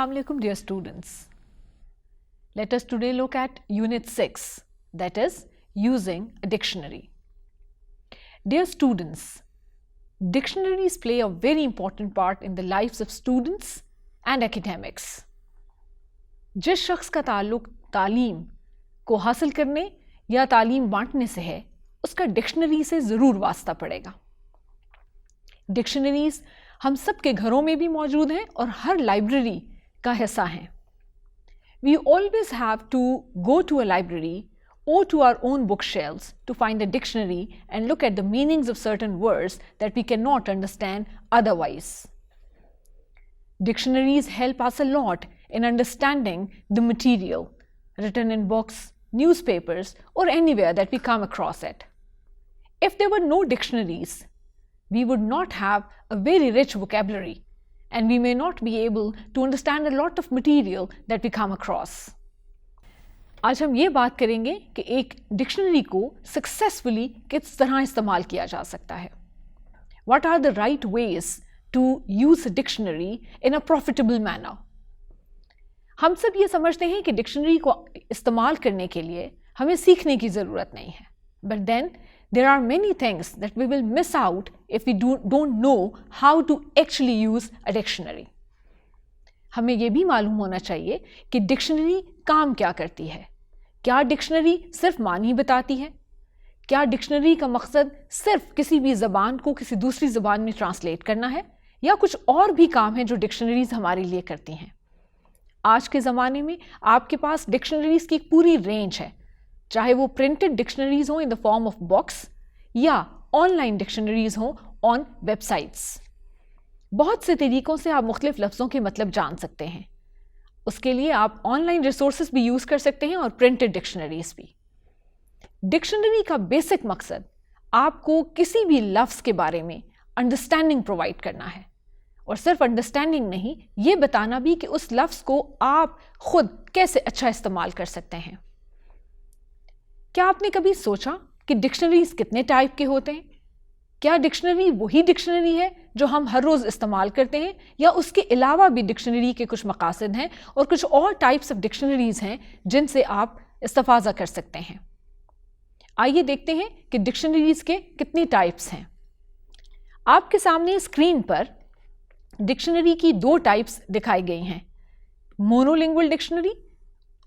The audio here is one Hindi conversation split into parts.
Assalamu alaikum dear students. Let us today look at Unit 6, that is using a dictionary. Dear students, dictionaries play a very important part in the lives of students and academics. जिस शख्स का ताल्लुक तालीम को हासिल करने या तालीम बांटने से है, उसका डिक्शनरी से ज़रूर वास्ता पड़ेगा. डिक्शनरीज हम सब के घरों में भी मौजूद हैं और हर लाइब्रेरी का हिस्सा हैं. We always have to go to a library or to our own bookshelves to find a dictionary and look at the meanings of certain words that we cannot understand otherwise. Dictionaries help us a lot in understanding the material written in books, newspapers, or anywhere that we come across it. If there were no dictionaries, we would not have a very rich vocabulary and we may not be able to understand a lot of material that we come across. आज हम ये बात करेंगे कि एक डिक्शनरी को सक्सेसफुली किस तरह इस्तेमाल किया जा सकता है. What are the right ways to use a dictionary in a profitable manner? हम सब ये समझते हैं कि डिक्शनरी को इस्तेमाल करने के लिए हमें सीखने की ज़रूरत नहीं है. But then there are many things that we will miss out if we don't know how to actually use a dictionary. हमें ये भी मालूम होना चाहिए कि डिक्शनरी काम क्या करती है. क्या डिक्शनरी सिर्फ मानी बताती है? क्या डिक्शनरी का मकसद सिर्फ किसी भी ज़बान को किसी दूसरी ज़बान में ट्रांसलेट करना है या कुछ और भी काम है जो डिक्शनरीज हमारे लिए करती हैं? आज के ज़माने में आपके पास डिक्शनरीज की एक पूरी रेंज है, चाहे वो प्रिंटेड डिक्शनरीज हों in the form of box या ऑनलाइन डिक्शनरीज हों ऑन वेबसाइट्स. बहुत से तरीक़ों से आप मुख्तलिफ लफ्ज़ों के मतलब जान सकते हैं. उसके लिए आप ऑनलाइन रिसोर्सेज भी यूज़ कर सकते हैं और प्रिंटेड डिक्शनरीज भी. डिक्शनरी का बेसिक मकसद आपको किसी भी लफ्ज़ के बारे में अंडरस्टैंडिंग प्रोवाइड करना है, और सिर्फ अंडरस्टैंडिंग नहीं, ये बताना भी कि उस लफ्ज़ को आप खुद कैसे अच्छा इस्तेमाल कर सकते हैं. क्या आपने कभी सोचा कि डिक्शनरीज कितने टाइप के होते हैं? क्या डिक्शनरी वही डिक्शनरी है जो हम हर रोज़ इस्तेमाल करते हैं, या उसके अलावा भी डिक्शनरी के कुछ मकासद हैं और कुछ और टाइप्स ऑफ डिक्शनरीज हैं जिनसे आप इस्तेफाज़ा कर सकते हैं? आइए देखते हैं कि डिक्शनरीज के कितने टाइप्स हैं. आपके सामने स्क्रीन पर डिक्शनरी की दो टाइप्स दिखाई गई हैं, मोनोलिंगुअल डिक्शनरी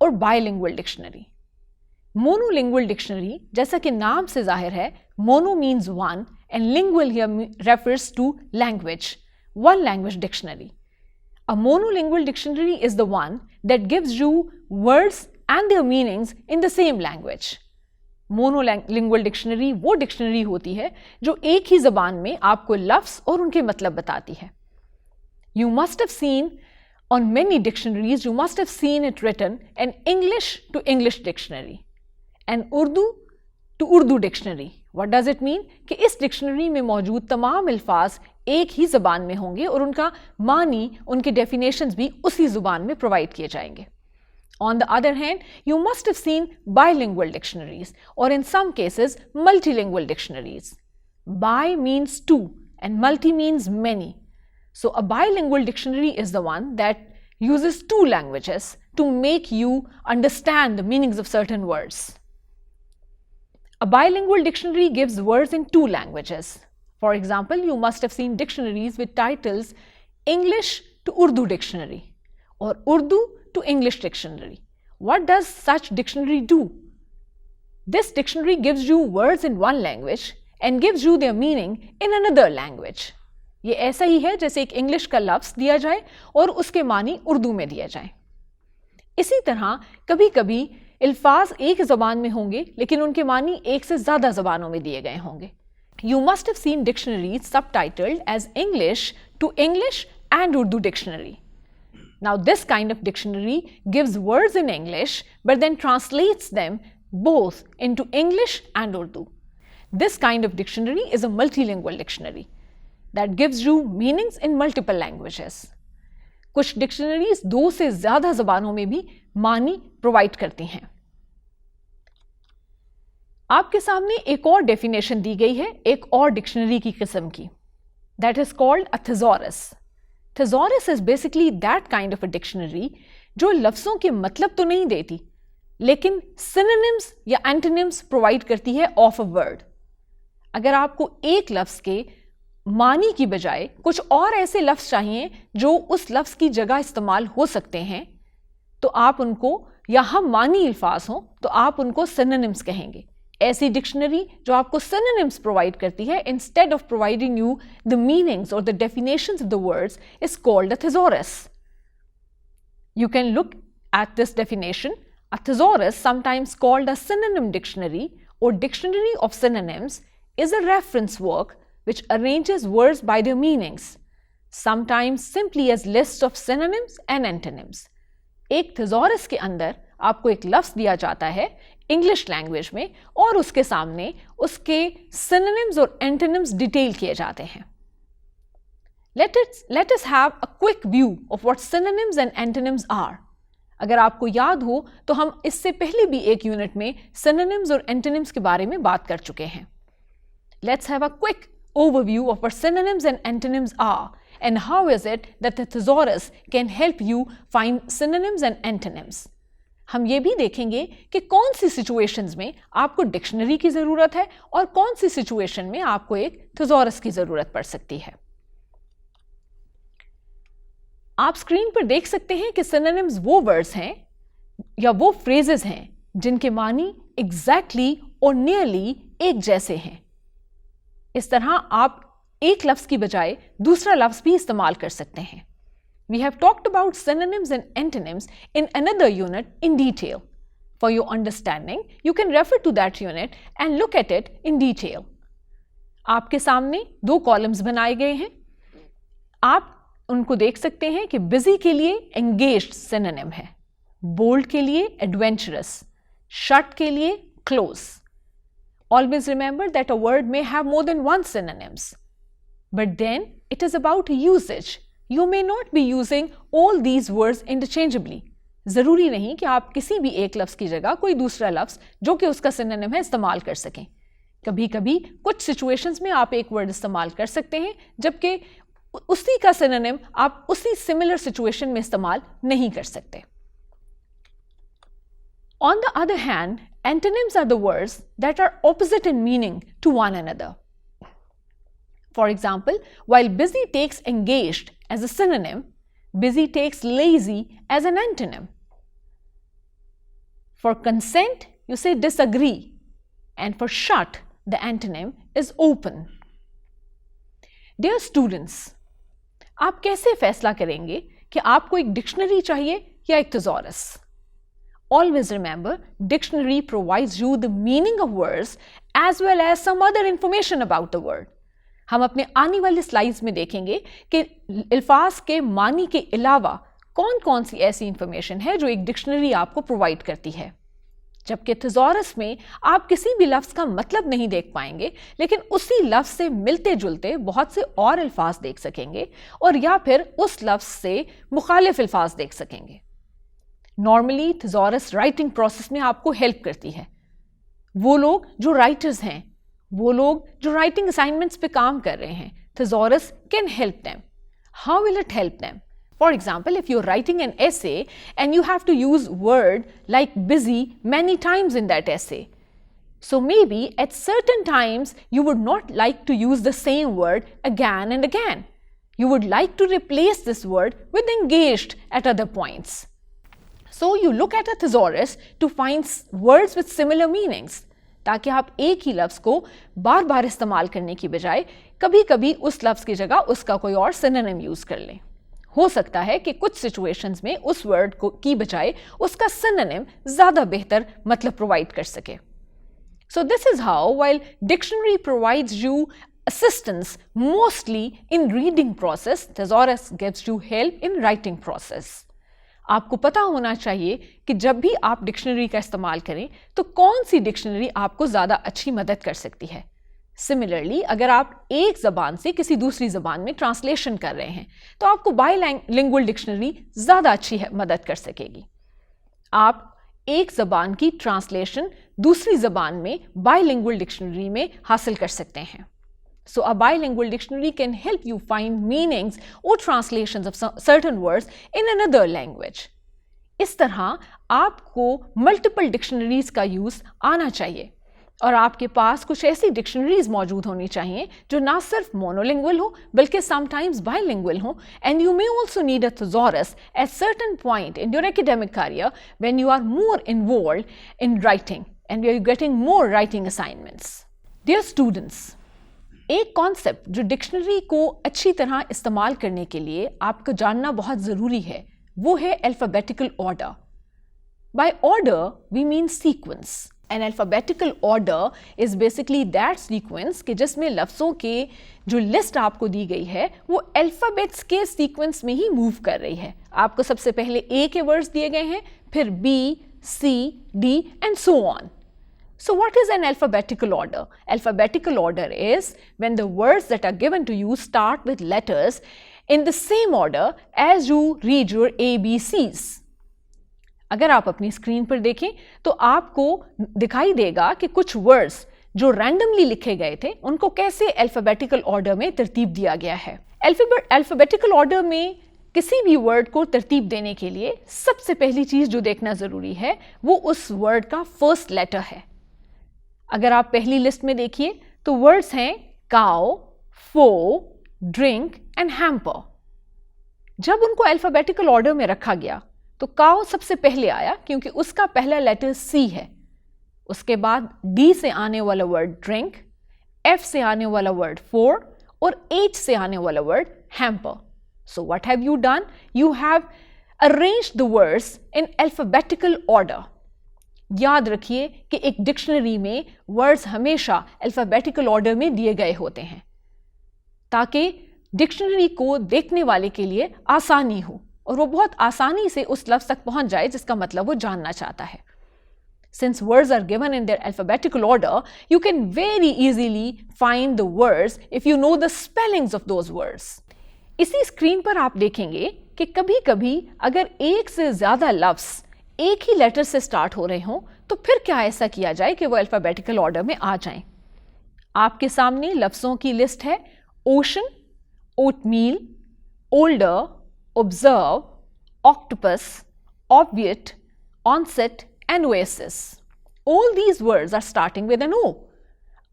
और बायलिंगुअल डिक्शनरी. मोनोलिंगुअल डिक्शनरी, जैसा कि नाम से जाहिर है, mono means one and lingual here refers to language, one language dictionary. A monolingual dictionary is the one that gives you words and their meanings in the same language. Monolingual dictionary वो डिक्शनरी होती है जो एक ही ज़बान में आपको लफ्ज़ और उनके मतलब बताती है. You must have seen on many dictionaries, you must have seen it written an English to English dictionary, an Urdu to Urdu dictionary. What does it mean? कि इस डिक्शनरी में मौजूद तमाम अल्फाज एक ही ज़बान में होंगे और उनका मानी, उनके डेफिनेशंस भी उसी ज़ुबान में प्रोवाइड किए जाएंगे. On the other hand, you must have seen bilingual dictionaries or in some cases multilingual dictionaries. Bi means two and multi means many. So a bilingual dictionary is the one that uses two languages to make you understand the meanings of certain words. A bilingual dictionary gives words in two languages. For example, you must have seen dictionaries with titles English to Urdu dictionary or Urdu to English dictionary. What does such dictionary do? This dictionary gives you words in one language and gives you their meaning in another language. ये ऐसा ही है जैसे एक इंग्लिश का लफ्ज़ दिया जाए और उसके मानी उर्दू में दिया जाए. इसी तरह कभी कभी अल्फाज एक ज़बान में होंगे लेकिन उनके मानी एक से ज़्यादा ज़बानों में दिए गए होंगे. You must have seen dictionaries subtitled as English to English and Urdu dictionary. Now this kind of dictionary gives words in English but then translates them both into English and Urdu. This kind of dictionary is a multilingual dictionary that gives you meanings in multiple languages. कुछ डिक्शनरीज दो से ज़्यादा ज़बानों में भी मानी प्रोवाइड करती हैं. आपके सामने एक और डेफिनेशन दी गई है एक और डिक्शनरी की किस्म की, that is called a thesaurus. Thesaurus is basically that kind of a dictionary जो लफ्ज़ों के मतलब तो नहीं देती, लेकिन synonyms या antonyms प्रोवाइड करती है ऑफ अ वर्ड। अगर आपको एक लफ्ज़ के मानी की बजाय कुछ और ऐसे लफ्ज़ चाहिए जो उस लफ्ज़ की जगह इस्तेमाल हो सकते हैं, तो आप उनको, या हम मानी अल्फाज हों तो आप उनको synonyms कहेंगे। ऐसी डिक्शनरी जो आपको synonyms प्रोवाइड करती है instead of providing you the meanings और the definitions of the words is called a thesaurus. You can look at this definition. A thesaurus, sometimes called a synonym dictionary or dictionary of synonyms, is a reference work which arranges words by their meanings, sometimes simply as lists of synonyms and antonyms. एक thesaurus के अंदर आपको एक लफ्ज़ दिया जाता है इंग्लिश लैंग्वेज में और उसके सामने उसके synonyms और antonyms डिटेल किए जाते हैं। Let us have a quick view of what synonyms and antonyms are. अगर आपको याद हो तो हम इससे पहले भी एक यूनिट में synonyms और antonyms के बारे में बात कर चुके हैं। Let's have a quick overview of what synonyms and antonyms are and how is it that the thesaurus can help you find synonyms and antonyms. हम ये भी देखेंगे कि कौन सी सिचुएशंस में आपको डिक्शनरी की ज़रूरत है और कौन सी सिचुएशन में आपको एक thesaurus की ज़रूरत पड़ सकती है। आप स्क्रीन पर देख सकते हैं कि synonyms वो वर्ड्स हैं या वो फ्रेजेस हैं जिनके मानी एग्जैक्टली और नियरली एक जैसे हैं। इस तरह आप एक लफ्ज़ की बजाय दूसरा लफ्ज़ भी इस्तेमाल कर सकते हैं। We have talked about synonyms and antonyms in another unit in detail. For your understanding, you can refer to that unit and look at it in detail. आपके सामने दो कॉलम्स बनाए गए हैं। आप उनको देख सकते हैं कि busy के लिए engaged synonym है, bold के लिए adventurous, shut के लिए close. Always remember that a word may have more than one synonyms. But then it is about usage. You may not be using all these words interchangeably. ज़रूरी नहीं कि आप किसी भी एक लफ्ज़ की जगह कोई दूसरा लफ्ज़ जो कि उसका सिनोनिम है इस्तेमाल कर सकें। कभी कभी कुछ सिचुएशंस में आप एक वर्ड इस्तेमाल कर सकते हैं जबकि उसी का सिनोनिम आप उसी सिमिलर सिचुएशन में इस्तेमाल नहीं कर सकते। On the other hand, antonyms are the words that are opposite in meaning to one another. For example, while busy takes engaged as a synonym, busy takes lazy as an antonym. For consent, you say disagree, and for shut, the antonym is open. Dear students, आप कैसे फैसला करेंगे कि आपको एक डिक्शनरी चाहिए या एक thesaurus? Always remember, dictionary provides you the meaning of words as well as some other information about the word. हम अपने आने वाली स्लाइड्स में देखेंगे कि अल्फाज के मानी के अलावा कौन कौन सी ऐसी इंफॉर्मेशन है जो एक डिक्शनरी आपको प्रोवाइड करती है। जबकि thesaurus में आप किसी भी लफ्ज़ का मतलब नहीं देख पाएंगे, लेकिन उसी लफ्ज़ से मिलते जुलते बहुत से और अल्फाज देख सकेंगे और या फिर उस लफ्ज़ से मुखालिफ अल्फाज देख सकेंगे। नॉर्मली thesaurus राइटिंग प्रोसेस में आपको हेल्प करती है। वो लोग जो राइटर्स हैं, वो लोग जो राइटिंग असाइनमेंट्स पे काम कर रहे हैं, thesaurus can help them. How will it help them? For example, if you're writing an essay and you have to use word like busy many times in that essay, so maybe at certain times you would not like to use the same word again and again. You would like to replace this word with engaged at other points. So you look at a thesaurus to find words with similar meanings, ताकि आप एक ही लफ्ज़ को बार बार इस्तेमाल करने की बजाय कभी कभी उस लफ्ज़ की जगह उसका कोई और सिनोनिम यूज़ कर लें। हो सकता है कि कुछ सिचुएशंस में उस वर्ड को की बजाय उसका सिनोनिम ज़्यादा बेहतर मतलब प्रोवाइड कर सके। So this is how, while dictionary provides you assistance mostly in reading process, thesaurus gives you help in writing process. आपको पता होना चाहिए कि जब भी आप डिक्शनरी का इस्तेमाल करें तो कौन सी डिक्शनरी आपको ज़्यादा अच्छी मदद कर सकती है। सिमिलरली, अगर आप एक ज़बान से किसी दूसरी ज़बान में ट्रांसलेशन कर रहे हैं तो आपको बाईलिंगुअल डिक्शनरी ज़्यादा अच्छी मदद कर सकेगी। आप एक ज़बान की ट्रांसलेशन दूसरी ज़बान में बाईलिंगुअल डिक्शनरी में हासिल कर सकते हैं। So a bilingual dictionary can help you find meanings or translations of certain words in another language. इस तरह आपको मल्टीपल डिक्शनरीज का यूज़ आना चाहिए और आपके पास कुछ ऐसी डिक्शनरीज मौजूद होनी चाहिए जो ना सिर्फ मोनोलिंगुअल हो बल्कि समटाइम्स बाइलिंगुअल हो. And you may also need a thesaurus at certain point in your academic career when you are more involved in writing and you are getting more writing assignments. Dear students, एक कॉन्सेप्ट जो डिक्शनरी को अच्छी तरह इस्तेमाल करने के लिए आपको जानना बहुत ज़रूरी है वो है alphabetical order. By order we mean sequence. An alphabetical order is basically that sequence कि जिसमें लफ्ज़ों के जो लिस्ट आपको दी गई है वो अल्फ़ाबेट्स के सीक्वेंस में ही मूव कर रही है. आपको सबसे पहले ए के वर्ड्स दिए गए हैं, फिर B, C, D and so on. So what is an alphabetical order? Alphabetical order is when the words that are given to you start with letters in the same order as you read your ABCs. अगर आप अपनी स्क्रीन पर देखें तो आपको दिखाई देगा कि कुछ वर्ड्स जो रैंडमली लिखे गए थे उनको कैसे अल्फ़ाबेटिकल ऑर्डर में तरतीब दिया गया है. अल्फ़ाबेटिकल ऑर्डर में किसी भी वर्ड को तरतीब देने के लिए सबसे पहली चीज़ जो देखना ज़रूरी है वो उस वर्ड का फर्स्ट लेटर है. अगर आप पहली लिस्ट में देखिए तो वर्ड्स हैं cow, foe, drink and hamper. जब उनको अल्फ़ाबेटिकल ऑर्डर में रखा गया तो काउ सबसे पहले आया क्योंकि उसका पहला लेटर सी है. उसके बाद डी से आने वाला वर्ड ड्रिंक, एफ से आने वाला वर्ड फोर और एच से आने वाला word hamper. So what have you done? You have arranged the words in alphabetical order. याद रखिए कि एक डिक्शनरी में वर्ड्स हमेशा अल्फ़ाबेटिकल ऑर्डर में दिए गए होते हैं ताकि डिक्शनरी को देखने वाले के लिए आसानी हो और वो बहुत आसानी से उस लफ्ज़ तक पहुंच जाए जिसका मतलब वो जानना चाहता है. Since words are given in their alphabetical order, you can very easily find the words if you know the spellings of those words. इसी स्क्रीन पर आप देखेंगे कि कभी कभी अगर एक से ज़्यादा लफ्ज़ एक ही लेटर से स्टार्ट हो रहे हों तो फिर क्या ऐसा किया जाए कि वो अल्फ़ाबेटिकल ऑर्डर में आ जाएं. आपके सामने लफ्ज़ों की लिस्ट है ocean, oatmeal, older, observe, octopus, obviate, onset and oasis. All these words are starting with an O.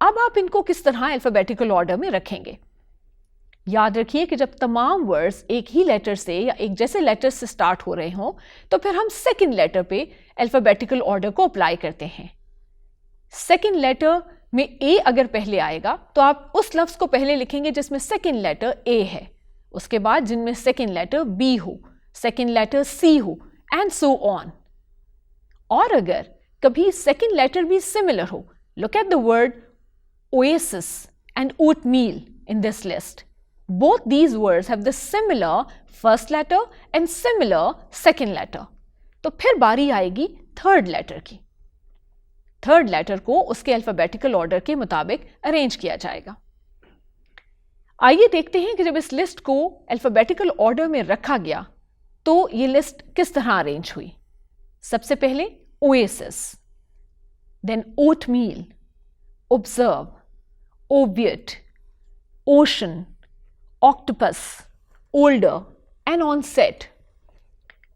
अब आप इनको किस तरह अल्फ़ाबेटिकल ऑर्डर में रखेंगे? याद रखिए कि जब तमाम वर्ड्स एक ही लेटर से या एक जैसे लेटर से स्टार्ट हो रहे हों तो फिर हम सेकंड लेटर पे अल्फ़ाबेटिकल ऑर्डर को अप्लाई करते हैं. सेकंड लेटर में ए अगर पहले आएगा तो आप उस लफ्ज़ को पहले लिखेंगे जिसमें सेकंड लेटर ए है, उसके बाद जिनमें सेकंड लेटर बी हो, सेकंड लेटर सी हो एंड सो ऑन. और अगर कभी सेकंड लेटर भी सिमिलर हो, look at the word oasis and oatmeal in this list. Both these words have the similar first letter and similar second letter. तो फिर बारी आएगी थर्ड लेटर की. थर्ड लेटर को उसके अल्फ़ाबेटिकल ऑर्डर के मुताबिक अरेंज किया जाएगा. आइए देखते हैं कि जब इस लिस्ट को अल्फ़ाबेटिकल ऑर्डर में रखा गया तो ये लिस्ट किस तरह अरेंज हुई. सबसे पहले oasis, then oatmeal, observe, obviate, ocean, octopus, older and onset.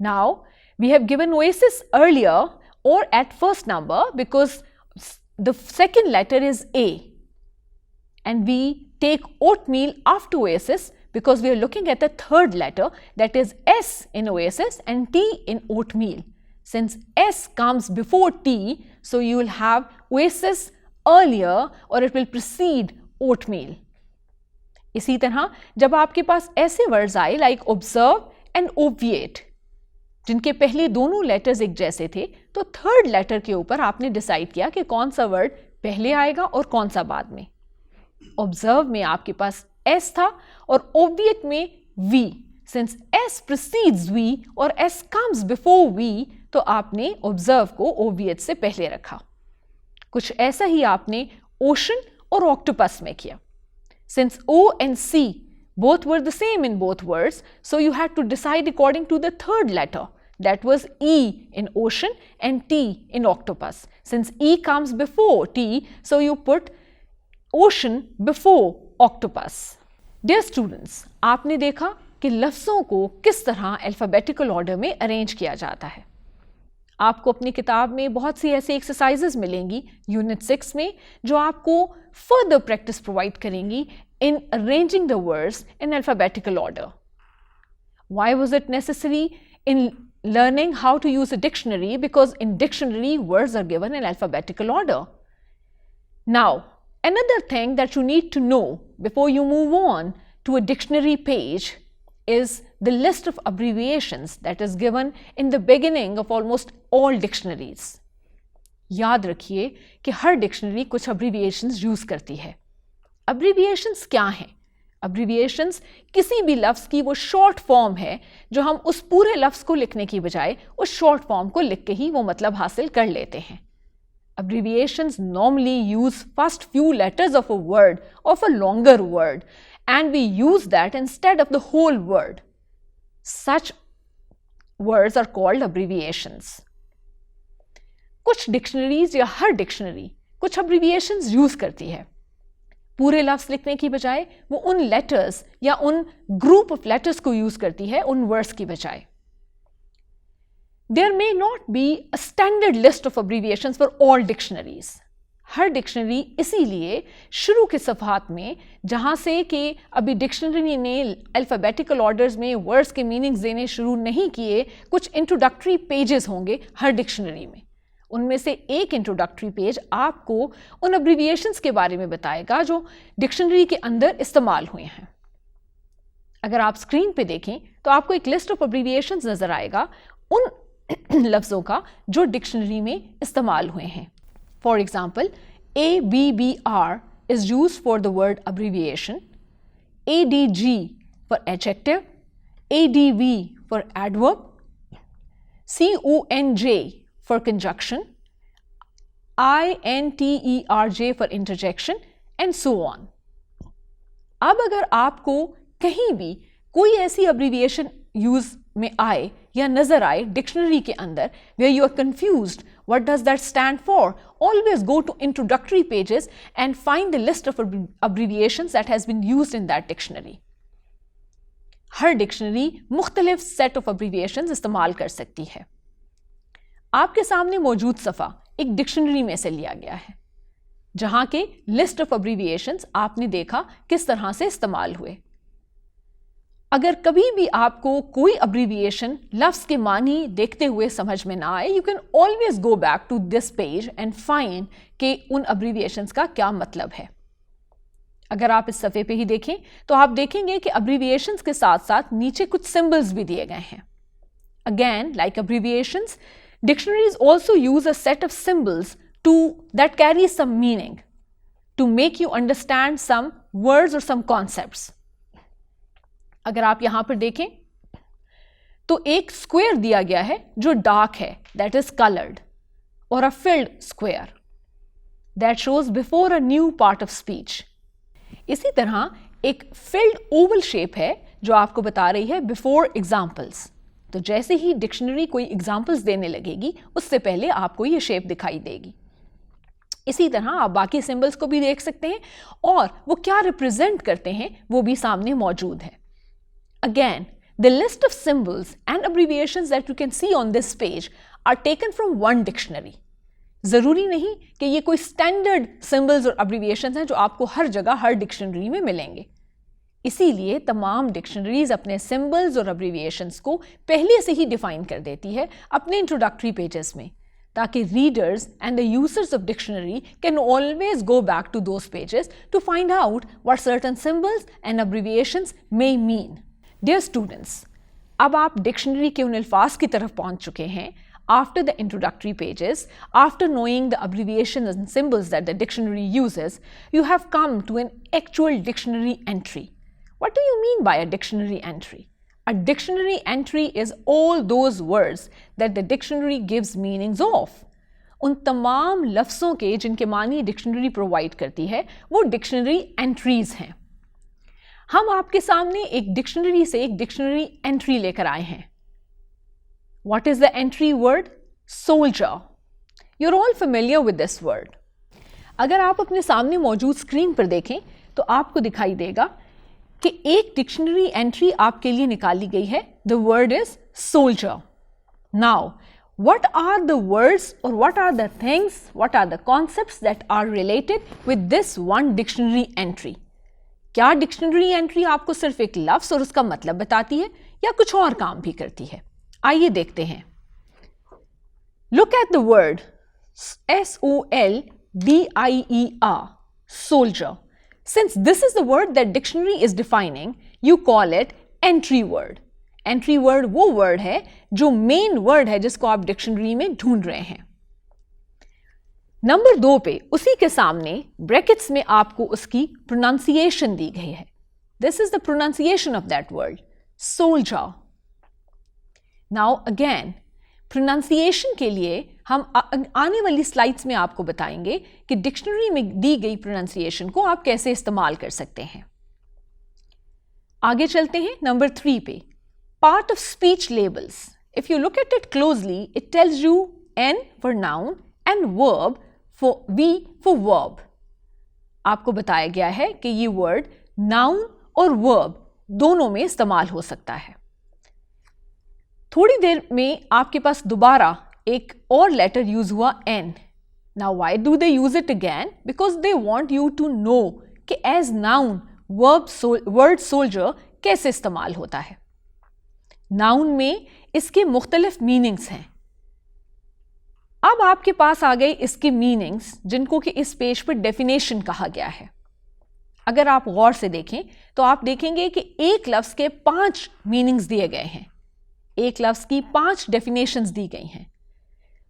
Now we have given oasis earlier or at first number because the second letter is A, and we take oatmeal after oasis because we are looking at the third letter, that is S in oasis and T in oatmeal. Since S comes before T, so you will have oasis earlier or it will precede oatmeal. इसी तरह जब आपके पास ऐसे वर्ड्स आए लाइक ऑब्जर्व एंड ओबिएट जिनके पहले दोनों लेटर्स एक जैसे थे तो थर्ड लेटर के ऊपर आपने डिसाइड किया कि कौन सा वर्ड पहले आएगा और कौन सा बाद में. ऑब्जर्व में आपके पास एस था और ओबिएट में V. Since S precedes V और एस कम्स बिफोर वी तो आपने ऑब्जर्व को ओबिएट से पहले रखा. कुछ ऐसा ही आपने ओशन और ऑक्टोपस में किया. Since O and C both were the same in both words, so you had to decide according to the third letter. That was E in ocean and T in octopus. Since E comes before T, so you put ocean before octopus. Dear students, आपने देखा कि लफ्ज़ों को किस तरह अल्फ़ाबेटिकल ऑर्डर में अरेंज किया जाता है। आपको अपनी किताब में बहुत सी ऐसी एक्सरसाइजेज मिलेंगी यूनिट 6 में जो आपको फर्दर प्रैक्टिस प्रोवाइड करेंगी in arranging the words in alphabetical order. Why was it necessary in learning how to use a dictionary? Because in dictionary, words are given in alphabetical order. Now, another thing that you need to know before you move on to a dictionary page is the list of abbreviations that is given in the beginning of almost all dictionaries. याद रखिए कि हर डिक्शनरी कुछ abbreviations यूज करती है। अब्रीविएशंस क्या हैं? अब्रीविएशंस किसी भी लफ्ज़ की वो शॉर्ट फॉर्म है जो हम उस पूरे लफ्ज़ को लिखने की बजाय उस शॉर्ट फॉर्म को लिख के ही वो मतलब हासिल कर लेते हैं। Abbreviations normally use first few letters of a word of a longer word and we use that instead of the whole word. Such words are called abbreviations. कुछ डिक्शनरीज या हर डिक्शनरी कुछ अब्रीविएशंस यूज करती है। पूरे लफ्ज़ लिखने की बजाय वो उन लेटर्स या उन ग्रुप ऑफ लेटर्स को यूज करती है उन वर्ड्स की बजाय। There may not be a standard list of abbreviations for all dictionaries. हर डिक्शनरी इसीलिए शुरू के सफ़हात में जहाँ से कि अभी डिक्शनरी ने अल्फ़ाबेटिकल ऑर्डर्स में वर्ड्स के मीनिंग्स देने शुरू नहीं किए, कुछ इंट्रोडक्टरी पेजेस होंगे हर डिक्शनरी में। उनमें से एक इंट्रोडक्टरी पेज आपको उन अब्रीविएशंस के बारे में बताएगा जो डिक्शनरी के अंदर इस्तेमाल हुए हैं। अगर आप स्क्रीन पे देखें तो आपको एक लिस्ट ऑफ अब्रीविएशंस नजर आएगा उन लफ्ज़ों का जो डिक्शनरी में इस्तेमाल हुए हैं। For example, ABBR is used for the word abbreviation, ADG for adjective, ADV for adverb, CONJ for conjunction, INTERJ for interjection and so on. अब अगर आपको कहीं भी कोई ऐसी अब्रीविएशन यूज में आए या नजर आए डिक्शनरी के अंदर where you are confused what does that stand for, always go to introductory pages and find the list of abbreviations that has been used in that dictionary. Her dictionary मुख्तलिफ सेट ऑफ अब्रीविएशंस इस्तेमाल कर सकती है। आपके सामने मौजूद सफ़ा एक डिक्शनरी में से लिया गया है जहां के लिस्ट ऑफ अब्रीविएशंस आपने देखा किस तरह से इस्तेमाल हुए। अगर कभी भी आपको कोई अब्रीविएशन लफ्ज़ के मानी देखते हुए समझ में ना आए, you can always go back to this page and find कि उन अब्रीविएशंस का क्या मतलब है। अगर आप इस सफ़े पे ही देखें तो आप देखेंगे कि अब्रीविएशंस के साथ साथ नीचे कुछ सिंबल्स भी दिए गए हैं। Again, like abbreviations, dictionaries also use a set of symbols that carry some meaning to make you understand some words or some concepts. अगर आप यहां पर देखें तो एक स्क्वायर दिया गया है जो डार्क है, that is colored, or a filled square that shows before a new part of speech. इसी तरह एक filled oval shape है जो आपको बता रही है before examples. तो जैसे ही डिक्शनरी कोई एग्जाम्पल्स देने लगेगी उससे पहले आपको ये शेप दिखाई देगी। इसी तरह आप बाकी सिंबल्स को भी देख सकते हैं और वो क्या रिप्रेजेंट करते हैं वो भी सामने मौजूद है। Again, the list of symbols and abbreviations that you can see on this page are taken from one dictionary. ज़रूरी नहीं कि ये कोई स्टैंडर्ड सिंबल्स और अब्रीविएशंस हैं जो आपको हर जगह हर डिक्शनरी में मिलेंगे। इसीलिए तमाम डिक्शनरीज अपने सिंबल्स और अब्रीविएशंस को पहले से ही डिफाइन कर देती है अपने इंट्रोडक्टरी पेजेस में, ताकि readers and the users of dictionary can always go back to those pages to find out what certain symbols and abbreviations may mean. Dear students, अब आप डिक्शनरी के उन अल्फाज की तरफ पहुंच चुके हैं। After the introductory pages, after knowing the abbreviations and symbols that the dictionary uses, you have come to an actual dictionary entry. What do you mean by a dictionary entry? A dictionary entry is all those words that the dictionary gives meanings of. उन तमाम लफ्ज़ों के जिनके मानी डिक्शनरी प्रोवाइड करती है वो डिक्शनरी एंट्रीज हैं। हम आपके सामने एक डिक्शनरी से एक डिक्शनरी एंट्री लेकर आए हैं। What is the entry word? Soldier. You're all familiar with this word. अगर आप अपने सामने मौजूद स्क्रीन पर देखें तो आपको दिखाई देगा कि एक डिक्शनरी एंट्री आपके लिए निकाली गई है. The word is soldier. Now what are the words or what are the things, what are the concepts that are related with this one dictionary entry? क्या डिक्शनरी एंट्री आपको सिर्फ एक लफ्ज और उसका मतलब बताती है या कुछ और काम भी करती है? आइए देखते हैं. Look at the word SOLDIER, soldier. Since this is the word that dictionary is defining, you call it entry word. Entry word वो वर्ड है जो मेन वर्ड है जिसको आप डिक्शनरी में ढूंढ रहे हैं. नंबर 2 पे उसी के सामने ब्रैकेट्स में आपको उसकी प्रोनाउंसिएशन दी गई है. This is the pronunciation of that word, soldier. Now again pronunciation के लिए हम आने वाली स्लाइड्स में आपको बताएंगे कि डिक्शनरी में दी गई प्रोनाउंसिएशन को आप कैसे इस्तेमाल कर सकते हैं. आगे चलते हैं नंबर 3 पे. Part of speech labels. If you look at it closely, it tells you N for noun and verb for V for verb. आपको बताया गया है कि ये वर्ड नाउन और वर्ब दोनों में इस्तेमाल हो सकता है. थोड़ी देर में आपके पास दोबारा एक और लेटर यूज हुआ N. Now why do they use it again? Because they want you to know कि as noun word soldier कैसे इस्तेमाल होता है. नाउन में इसके मुख्तलिफ मीनिंग्स हैं. अब आपके पास आ गए इसके मीनिंग्स जिनको कि इस पेज पर डेफिनेशन कहा गया है. अगर आप गौर से देखें तो आप देखेंगे कि एक लफ्ज के 5 मीनिंग्स दिए गए हैं. एक लफ्ज की 5 डेफिनेशंस दी गई हैं.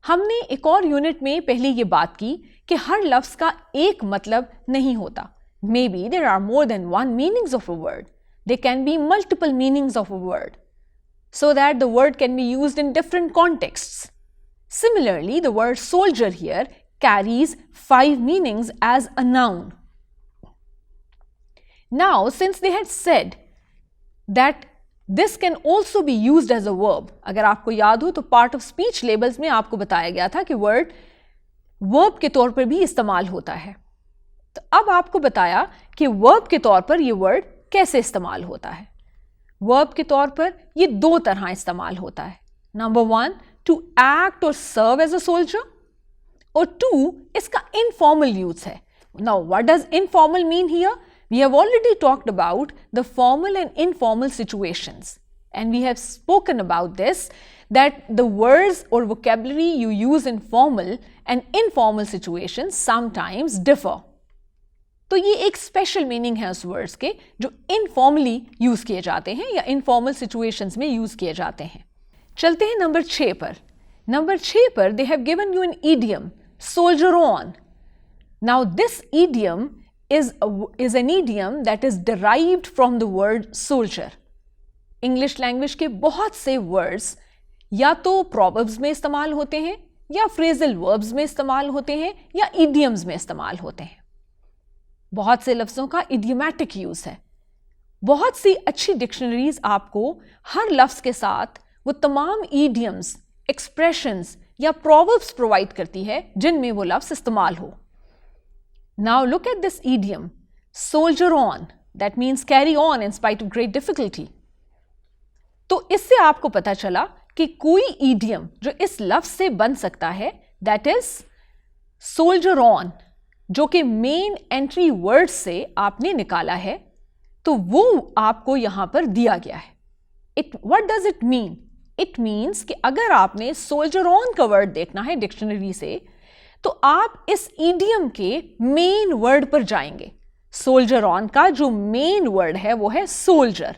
हमने एक और यूनिट में पहले ये बात की कि हर लफ्ज का एक मतलब नहीं होता. Maybe there are more than 1 meanings of a word. They can be multiple meanings of a word, so that the word can be used in different contexts. Similarly, the word soldier here carries 5 meanings as a noun. Now, since they had said that this can also be used as a verb, अगर आपको याद हो तो part of speech labels में आपको बताया गया था कि word verb के तौर पर भी इस्तेमाल होता है. तो अब आपको बताया कि verb के तौर पर ये word कैसे इस्तेमाल होता है. वर्ब के तौर पर ये 2 तरह इस्तेमाल होता है. नंबर 1, टू एक्ट और सर्व एज अ सोल्जर, और 2, इसका इनफॉर्मल यूज है. Now what does informal mean here? We have already talked about the formal and informal situations, and we have spoken about this that the words or vocabulary you use in formal and informal situations sometimes differ. तो ये एक स्पेशल मीनिंग है उस वर्ड्स के जो इनफॉर्मली यूज किए जाते हैं या इनफॉर्मल सिचुएशंस में यूज किए जाते हैं. चलते हैं नंबर 6 पर. नंबर 6 पर they have given you an idiom, soldier on. Now this idiom is an idiom that is derived from the word soldier. English language के बहुत से वर्ड्स या तो प्रोवर्ब्स में इस्तेमाल होते हैं या फ्रेजल वर्ब्स में इस्तेमाल होते हैं या इडियम्स में इस्तेमाल होते हैं. बहुत से लफ्ज़ों का इडियोमैटिक यूज है. बहुत सी अच्छी डिक्शनरीज आपको हर लफ्ज़ के साथ वो तमाम इडियम्स, एक्सप्रेशंस या प्रोवर्ब्स प्रोवाइड करती है जिनमें वो लफ्ज़ इस्तेमाल हो. Now look at this idiom, soldier on. That means carry on in spite of great difficulty. तो इससे आपको पता चला कि कोई इडियम जो इस लफ्ज़ से बन सकता है दैट इज सोल्जर ऑन, जो कि मेन एंट्री वर्ड से आपने निकाला है, तो वो आपको यहां पर दिया गया है. What does it mean? It means कि अगर आपने सोल्जर ऑन का वर्ड देखना है डिक्शनरी से तो आप इस इडियम के मेन वर्ड पर जाएंगे. सोल्जर ऑन का जो मेन वर्ड है वो है सोल्जर.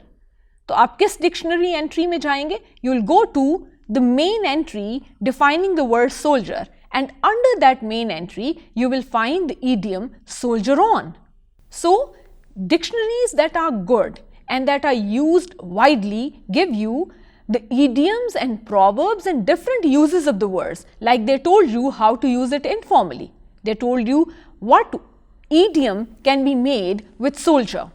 तो आप किस डिक्शनरी एंट्री में जाएंगे? You will go to the main entry defining the word soldier, and under that main entry you will find the idiom soldier on. So dictionaries that are good and that are used widely give you the idioms and proverbs and different uses of the words, like they told you how to use it informally. They told you what idiom can be made with soldier.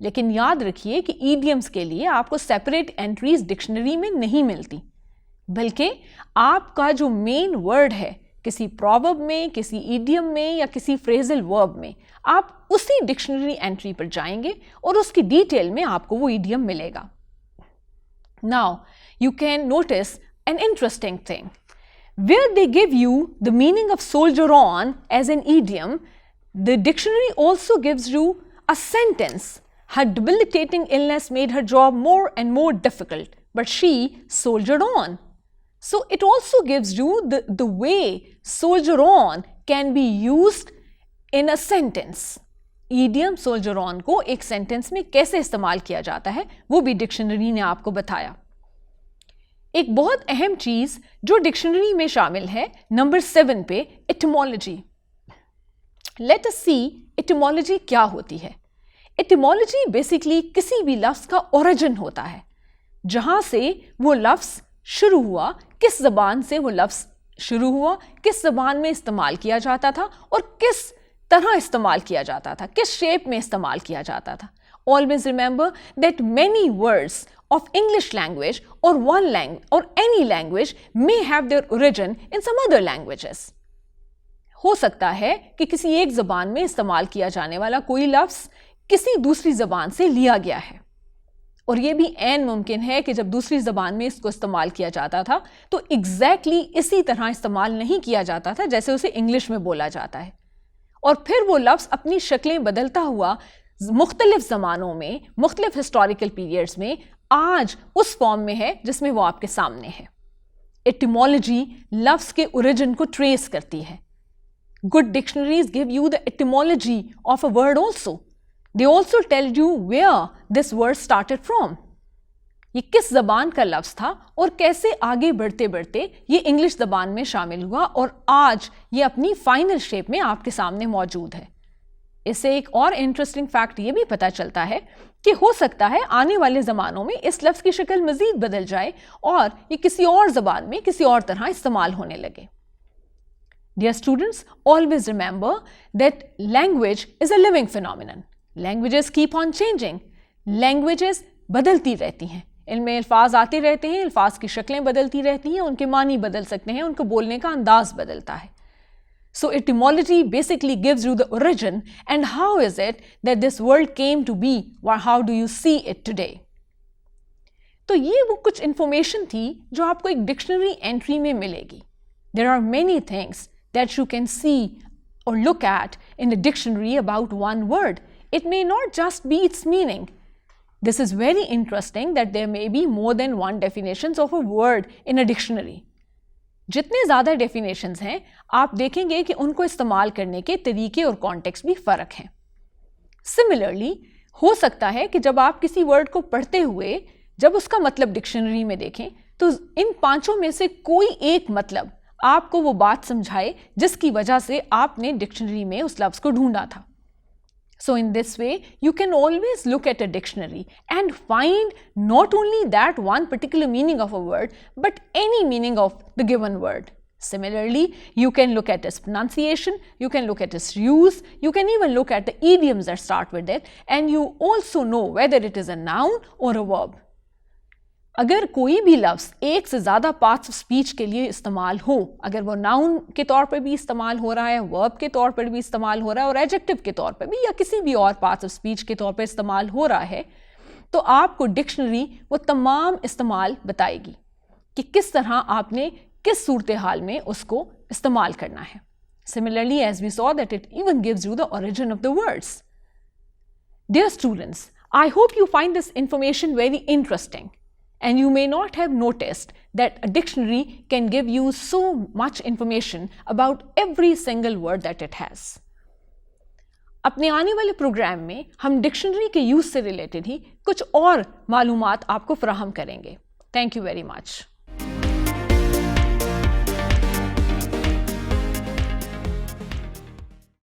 लेकिन याद रखिए कि idioms के लिए आपको separate entries डिक्शनरी में नहीं मिलती, बल्कि आपका जो मेन वर्ड है किसी प्रॉवर्ब में, किसी इडियम में या किसी फ्रेजल वर्ब में आप उसी डिक्शनरी एंट्री पर जाएंगे और उसकी डिटेल में आपको वो इडियम मिलेगा. Now you can notice an interesting thing. Where they give you the meaning of soldier on as an idiom, the dictionary also gives you a sentence. Her debilitating illness made her job more and more difficult, but she soldiered on. So it also gives you the way soldier on can be used in a sentence. Idiom soldier on को एक sentence में कैसे इस्तेमाल किया जाता है वो भी डिक्शनरी ने आपको बताया. एक बहुत अहम चीज जो डिक्शनरी में शामिल है नंबर 7 पे, एटिमोलॉजी. लेट अस सी एटिमोलॉजी क्या होती है. एटिमोलॉजी बेसिकली किसी भी लफ्ज का ओरिजिन होता है, जहां से वो लफ्ज शुरू हुआ, किस जबान से वो लफ्ज शुरू हुआ, किस जबान में इस्तेमाल किया जाता था और किस तरह इस्तेमाल किया जाता था, किस शेप में इस्तेमाल किया जाता था. Always remember that many words of English language or any language may have their origin in some other languages. हो सकता है कि किसी एक ज़बान में इस्तेमाल किया जाने वाला कोई लफ्ज़ किसी दूसरी ज़बान से लिया गया है, और ये भी ऐन मुमकिन है कि जब दूसरी ज़बान में इसको इस्तेमाल किया जाता था तो एग्जैक्टली इसी तरह इस्तेमाल नहीं किया जाता था जैसे उसे इंग्लिश में बोला जाता है, और फिर वो लफ्ज़ अपनी शक्लें बदलता हुआ मुख्तलिफ ज़मानों में, मुख्तलिफ हिस्टोरिकल पीरियड्स में आज उस फॉर्म में है जिसमें वो आपके सामने है. एटिमोलॉजी लफ्ज़ के ओरिजिन को ट्रेस करती है. Good dictionaries give you the etymology of a word also. They also tell you where this word started from. ये किस ज़बान का लफ्ज़ था और कैसे आगे बढ़ते बढ़ते ये इंग्लिश ज़बान में शामिल हुआ और आज ये अपनी फाइनल शेप में आपके सामने मौजूद है. इससे एक और इंटरेस्टिंग फैक्ट ये भी पता चलता है कि हो सकता है आने वाले ज़मानों में इस लफ्ज़ की शक्ल मज़ीद बदल जाए और ये किसी और ज़बान में किसी और तरह इस्तेमाल होने लगे. Dear students, always remember that language is a living phenomenon. Languages keep on changing. Languages बदलती रहती हैं. इनमें अल्फाज आते रहते हैं, अल्फाज की शक्लें बदलती रहती हैं, उनके मानी बदल सकते हैं, उनको बोलने का अंदाज बदलता है. So etymology basically gives you the origin and how is it that this world came to be, or how do you see it today. तो ये वो कुछ information थी जो आपको एक डिक्शनरी एंट्री में मिलेगी. There are many things that you can see or look at in the dictionary about one word. It may not just be its meaning. This is very interesting that there may be more than one definitions of a word in a dictionary. जितने ज़्यादा डेफिनेशंस हैं आप देखेंगे कि उनको इस्तेमाल करने के तरीके और कॉन्टेक्स्ट भी फ़र्क हैं. सिमिलरली हो सकता है कि जब आप किसी वर्ड को पढ़ते हुए जब उसका मतलब डिक्शनरी में देखें तो इन पांचों में से कोई एक मतलब आपको वो बात समझाए जिसकी वजह से आपने डिक्शनरी में उस लफ्ज़ को ढूंढा था. So in this way, you can always look at a dictionary and find not only that one particular meaning of a word, but any meaning of the given word. Similarly, you can look at its pronunciation, you can look at its use, you can even look at the idioms that start with it, and you also know whether it is a noun or a verb. अगर कोई भी लफ्ज़ एक से ज़्यादा पार्ट्स ऑफ स्पीच के लिए इस्तेमाल हो, अगर वो नाउन के तौर पर भी इस्तेमाल हो रहा है, वर्ब के तौर पर भी इस्तेमाल हो रहा है और एडजेक्टिव के तौर पर भी या किसी भी और पार्ट्स ऑफ स्पीच के तौर पर इस्तेमाल हो रहा है, तो आपको डिक्शनरी वो तमाम इस्तेमाल बताएगी कि किस तरह आपने किस सूरत हाल में उसको इस्तेमाल करना है. Similarly, as we saw that it even gives you the origin of the words. Dear students, I hope you find this information very interesting. And you may not have noticed that a dictionary can give you so much information about every single word that it has. अपने आने वाले प्रोग्राम में हम डिक्शनरी के यूज से रिलेटेड ही कुछ और मालूमात आपको फराहम करेंगे. Thank you very much.